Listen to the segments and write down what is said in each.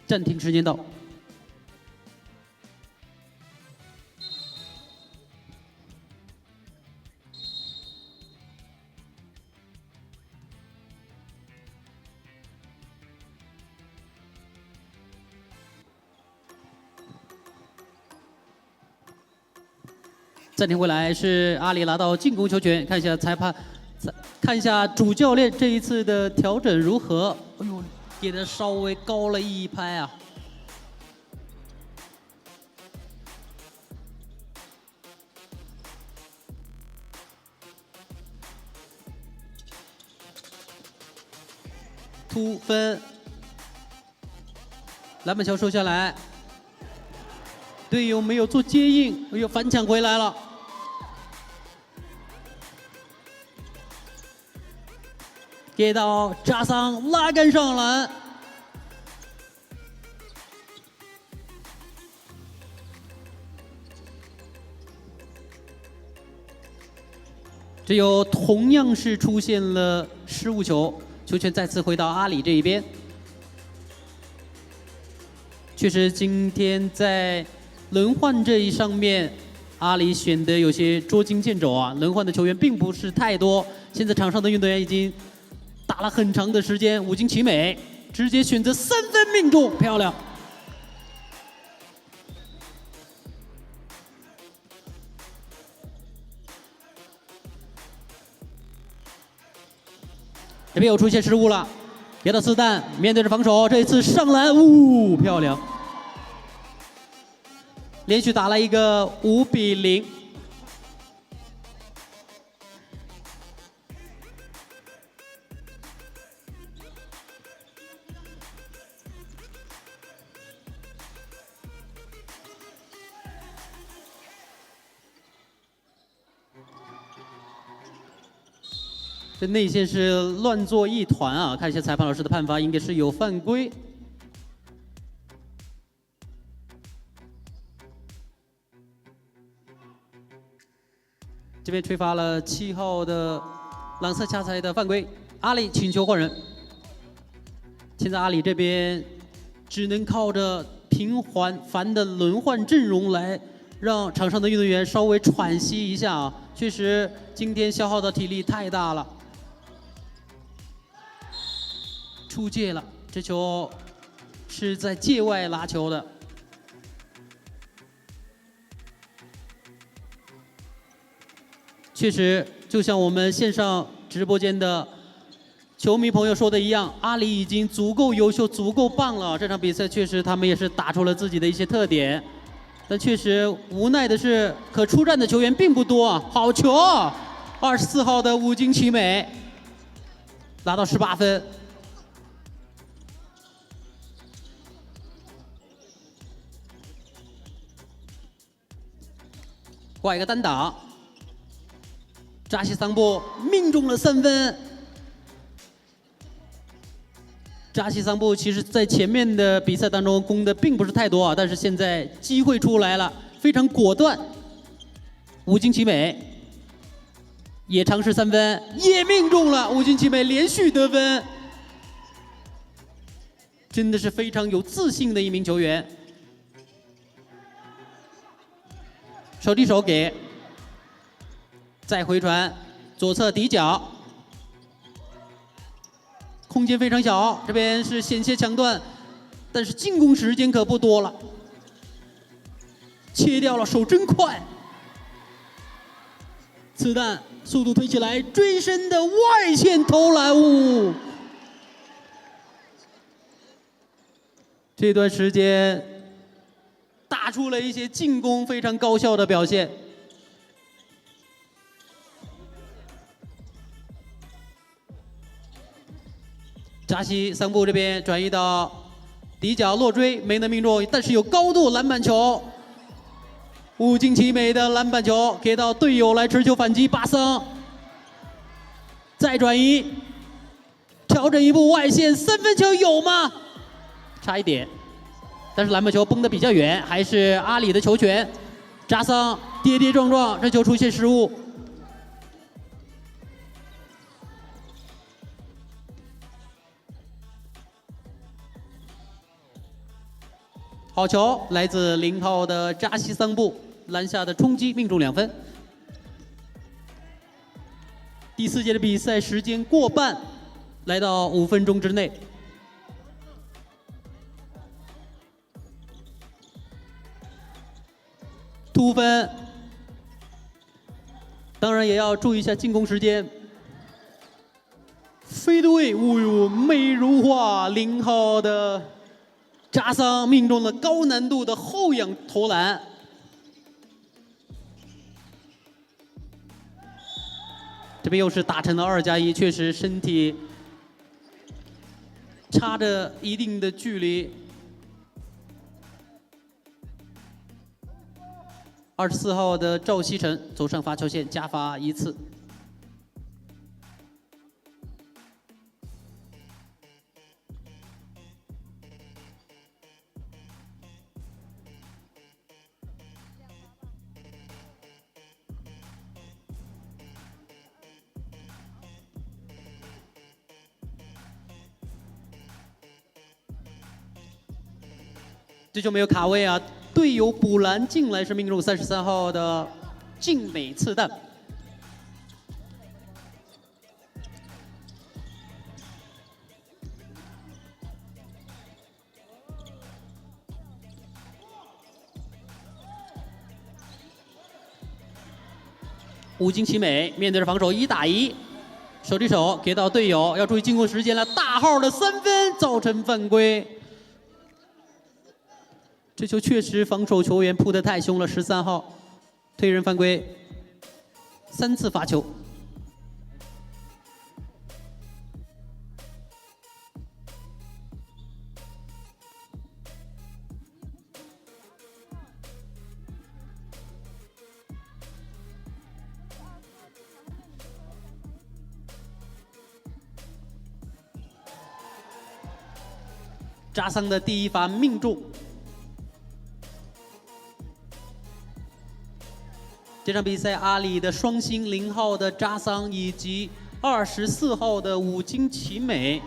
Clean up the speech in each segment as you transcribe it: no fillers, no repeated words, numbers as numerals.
暂停时间到。暂停回来是阿里拿到进攻球权，看一下裁判，看一下主教练这一次的调整如何？哎呦，给的稍微高了一拍啊！突分，篮板球收下来，队友没有做接应，哎呦，反抢回来了。给到扎桑拉杆上篮，这又同样是出现了失误球，球权再次回到阿里这一边。确实，今天在轮换这一上面，阿里选的有些捉襟见肘啊，轮换的球员并不是太多。现在场上的运动员已经打了很长的时间，五金奇美直接选择3分命中，漂亮！这边又出现失误了，给到斯坦，面对着防守，这一次上篮，漂亮！连续打了一个5比0。这内线是乱作一团啊！看一下裁判老师的判罚，应该是有犯规。这边吹罚了7号的朗瑟恰才的犯规，阿里请求换人。现在阿里这边只能靠着频繁的轮换阵容来让场上的运动员稍微喘息一下啊！确实，今天消耗的体力太大了。出界了，这球是在界外拿球的。确实，就像我们线上直播间的球迷朋友说的一样，阿里已经足够优秀、足够棒了。这场比赛确实他们也是打出了自己的一些特点，但确实无奈的是，可出战的球员并不多啊。好球！24号的五金奇美拿到18分。挂一个单打，扎西桑布命中了3分。扎西桑布其实在前面的比赛当中攻的并不是太多啊，但是现在机会出来了，非常果断。五金奇美也尝试3分，也命中了，五金奇美连续得分，真的是非常有自信的一名球员。手递手给，再回传，左侧底角，空间非常小，这边是险些抢断，但是进攻时间可不多了，切掉了，手真快，子弹速度推起来，追身的外线投篮，这段时间打出了一些进攻非常高效的表现。扎西桑布这边转移到底角落追，没能命中，但是有高度篮板球。五金奇美的篮板球给到队友来持球反击，巴桑再转移，调整一步外线3分球有吗？差一点。但是篮板球崩得比较远，还是阿里的球权。扎桑跌跌撞撞，这球出现失误。好球，来自0号的扎西桑布篮下的冲击命中2分。第4节的比赛时间过半，来到5分钟之内。突分，当然也要注意一下进攻时间。飞对，哦呦，美如画，0号的扎桑命中了高难度的后仰投篮。这边又是打成了2+1，确实身体差着一定的距离。24号的赵曦晨走上罚球线，加罚1次。这就没有卡位啊，队友补篮进来是命中33号的静美次弹。武金奇美面对着防守1打1，手递手给到队友，要注意进攻时间了，大号的3分造成犯规。这球确实防守球员扑得太凶了，13号推人犯规，3次罚球。扎桑的第1罚命中。这场比赛，阿里的双星0号的扎桑以及24号的武金奇美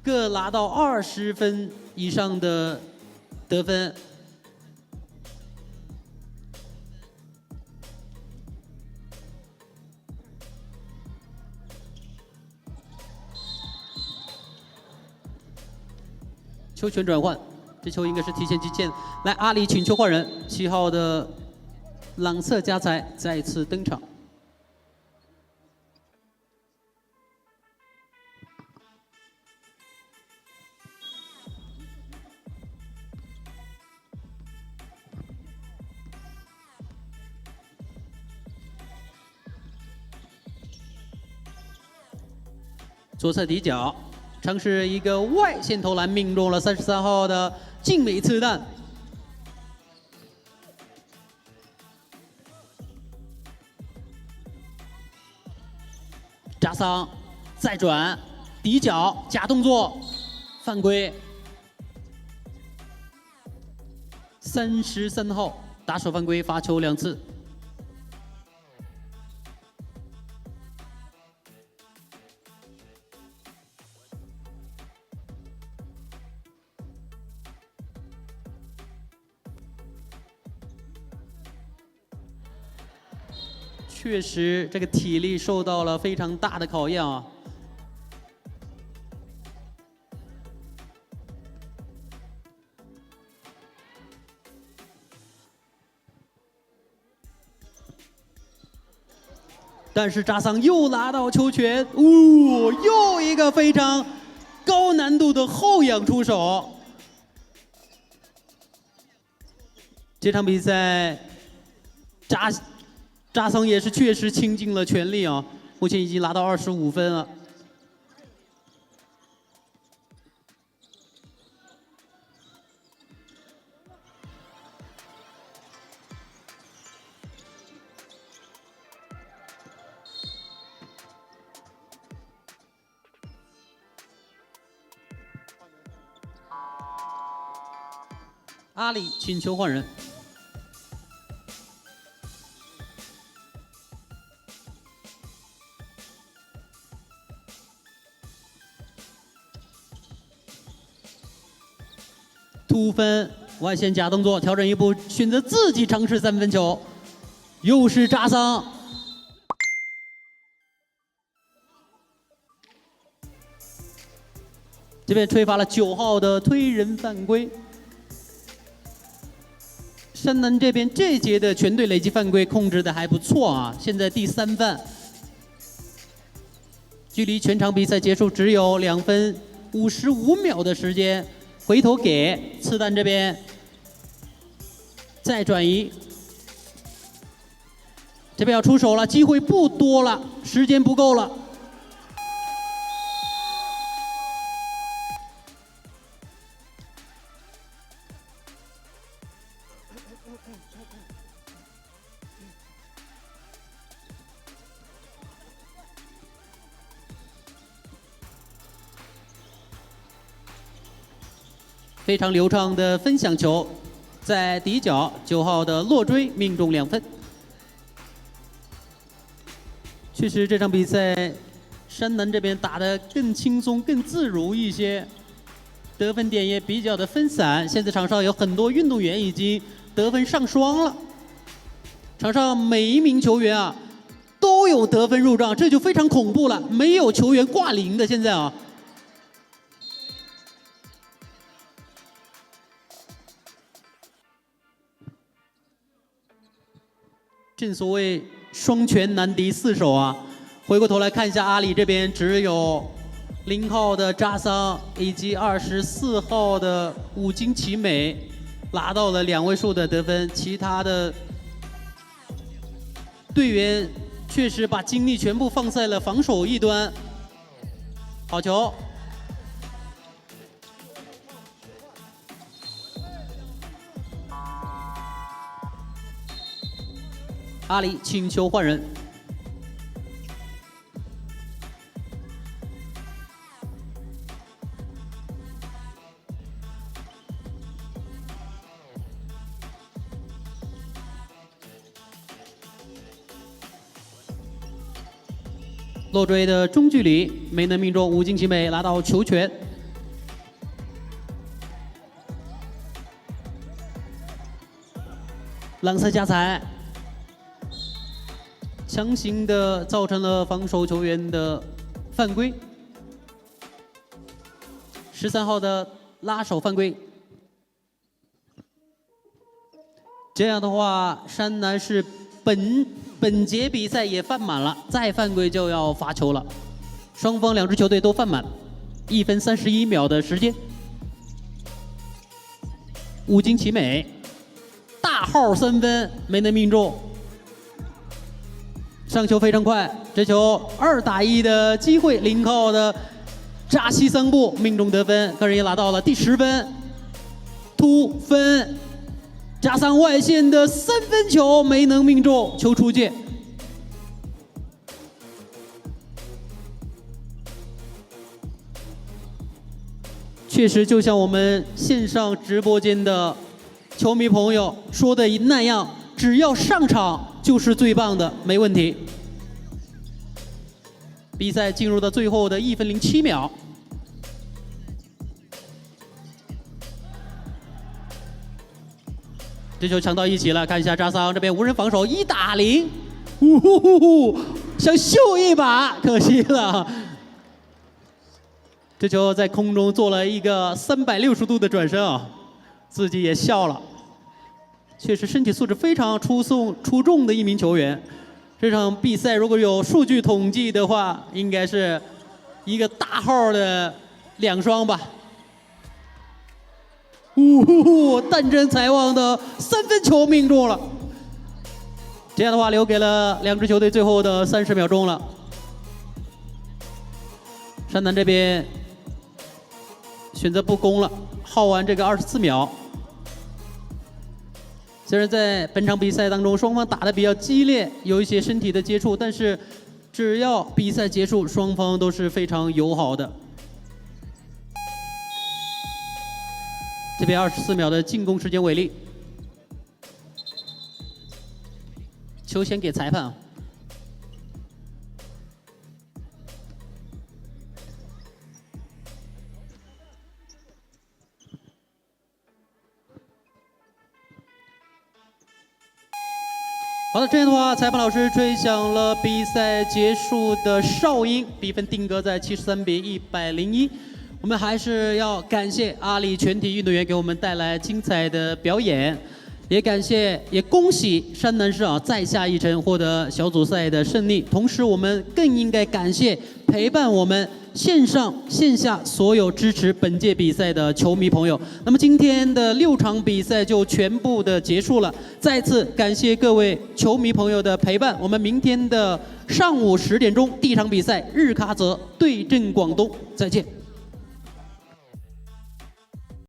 各拿到20分以上的得分。球权转换，这球应该是提前击剑。来，阿里请求换人，7号的朗瑟加才再次登场。左侧底角，尝试一个外线投篮，命中了33号的静美次弹。扎桑再转底角假动作，犯规。33号打手犯规，罚球2次。确实，这个体力受到了非常大的考验啊！但是扎桑又拿到球权，又一个非常高难度的后仰出手。这场比赛，扎桑也是确实倾尽了全力啊！目前已经拿到25分了。阿里请求换人。突分外线假动作，调整一步，选择自己尝试3分球，又是扎桑。这边吹罚了9号的推人犯规。山南这边这节的全队累计犯规控制的还不错啊，现在第3犯，距离全场比赛结束只有2分55秒的时间。回头给刺蛋这边再转移，这边要出手了，机会不多了，时间不够了。非常流畅的分享球，在底角9号的落锥命中2分。确实，这场比赛山南这边打得更轻松、更自如一些，得分点也比较的分散。现在场上有很多运动员已经得分上双了，场上每一名球员啊都有得分入账，这就非常恐怖了，没有球员挂零的。现在啊。正所谓双拳难敌4手啊！回过头来看一下阿里这边，只有0号的扎桑以及24号的武金奇美拿到了2位数的得分，其他的队员确实把精力全部放在了防守一端。好球！阿里请求换人。落锥的中距离没能命中，武金奇美拿到球权。朗瑟加彩。强行的造成了防守球员的犯规，13号的拉手犯规。这样的话，山南是本节比赛也犯满了，再犯规就要罚球了。双方2支球队都犯满，1分31秒的时间。武金奇美大号3分没能命中。上球非常快，这球2打1的机会，0号的扎西桑布命中得分，个人也拿到了第10分。突分，加上外线的3分球没能命中，球出界。确实，就像我们线上直播间的球迷朋友说的那样，只要上场就是最棒的，没问题。比赛进入到最后的1分07秒，这球抢到一起了，看一下扎桑这边无人防守，1打0，想秀一把，可惜了。这球在空中做了一个360度的转身啊，自己也笑了。确实身体素质非常出众的一名球员。这场比赛如果有数据统计的话，应该是一个大号的2双吧。弹真财旺的3分球命中了。这样的话，留给了2支球队最后的30秒钟了。山南这边选择不攻了，耗完这个24秒。虽然在本场比赛当中，双方打得比较激烈，有一些身体的接触，但是只要比赛结束，双方都是非常友好的。这边24秒的进攻时间为例，球先给裁判。好的，这样的话，裁判老师吹响了比赛结束的哨音，比分定格在73比101。我们还是要感谢阿里全体运动员给我们带来精彩的表演，也恭喜山南市再下一城获得小组赛的胜利。同时，我们更应该感谢陪伴我们线上线下所有支持本届比赛的球迷朋友。那么今天的6场比赛就全部的结束了，再次感谢各位球迷朋友的陪伴。我们明天的上午10点钟第一场比赛，日喀则对阵广东，再见。